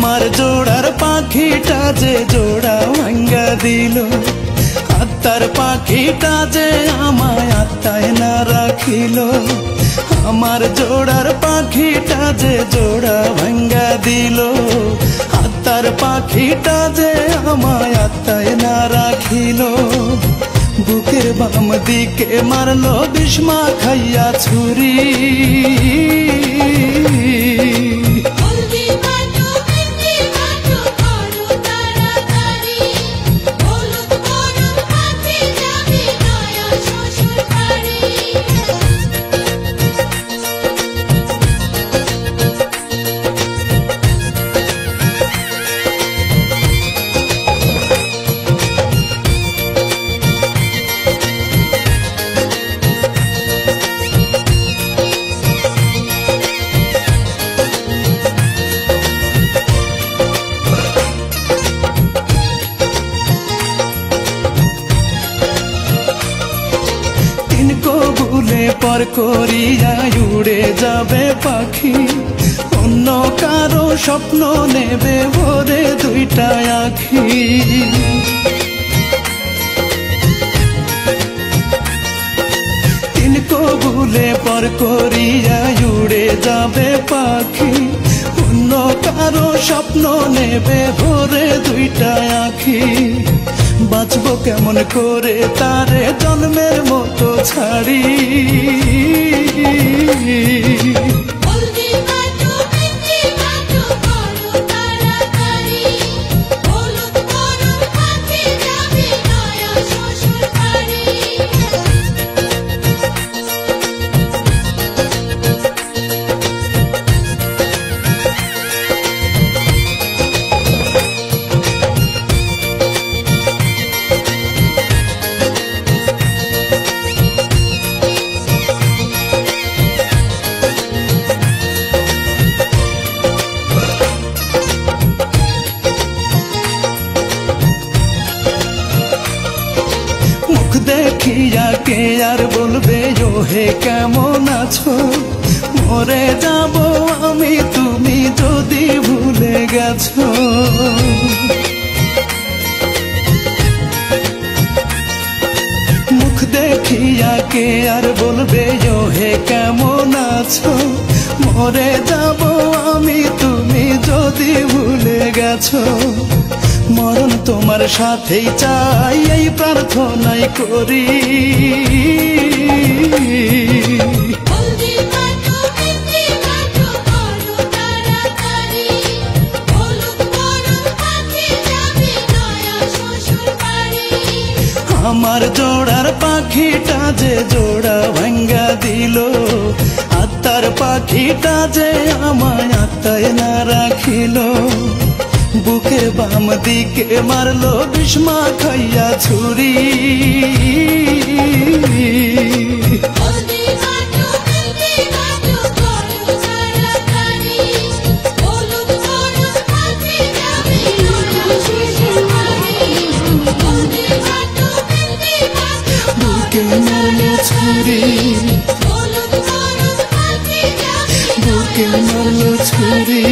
আমার জোড়ার পাখিটা যে জোড়া ভাঙ্গা দিল, আত্মার পাখিটা যে আমায় আত্মায় না রাখিল। আমার জোড়ার পাখিটা যে জোড়া ভাঙ্গা দিল, আত্মার পাখিটা যে আমায় আত্মায় না রাখিল। বুকের বাম দিকে মারলো বিষ্মা খাইয়া ছুরি। পর করিয়া উড়ে যাবে পাখি, অন্য কারো স্বপ্ন নেবে ভরে দুইটা আখি। তিন কবুলে পর করিয়া উড়ে যাবে পাখি, অন্য কারো স্বপ্ন নেবে ভরে দুইটা আখি। বাঁচবো কেমন করে তারে জন্মের মতো ছাড়ি। দেখিয়া কে আর বলবে ও হে কেমন আছো, মরে যাব আমি তুমি যদি ভুলে গেছো। মুখ দেখিয়া কে আর বলবে ও হে কেমন আছো, মরে যাব আমি তুমি যদি ভুলে গেছো। মরণ তোমার সাথেই চাই এই প্রার্থনাই করি। আমার জোড়ার পাখিটা যে জোড়া ভাঙ্গা দিল, আত্মার পাখিটা যে আমায় আত্মায় না রাখিল। বুকের বাম দিকে মারলো বিষ্মা খাইয়া ছুরি। বুকে মারলো ছুরি, বুকে মারলো ছুরি।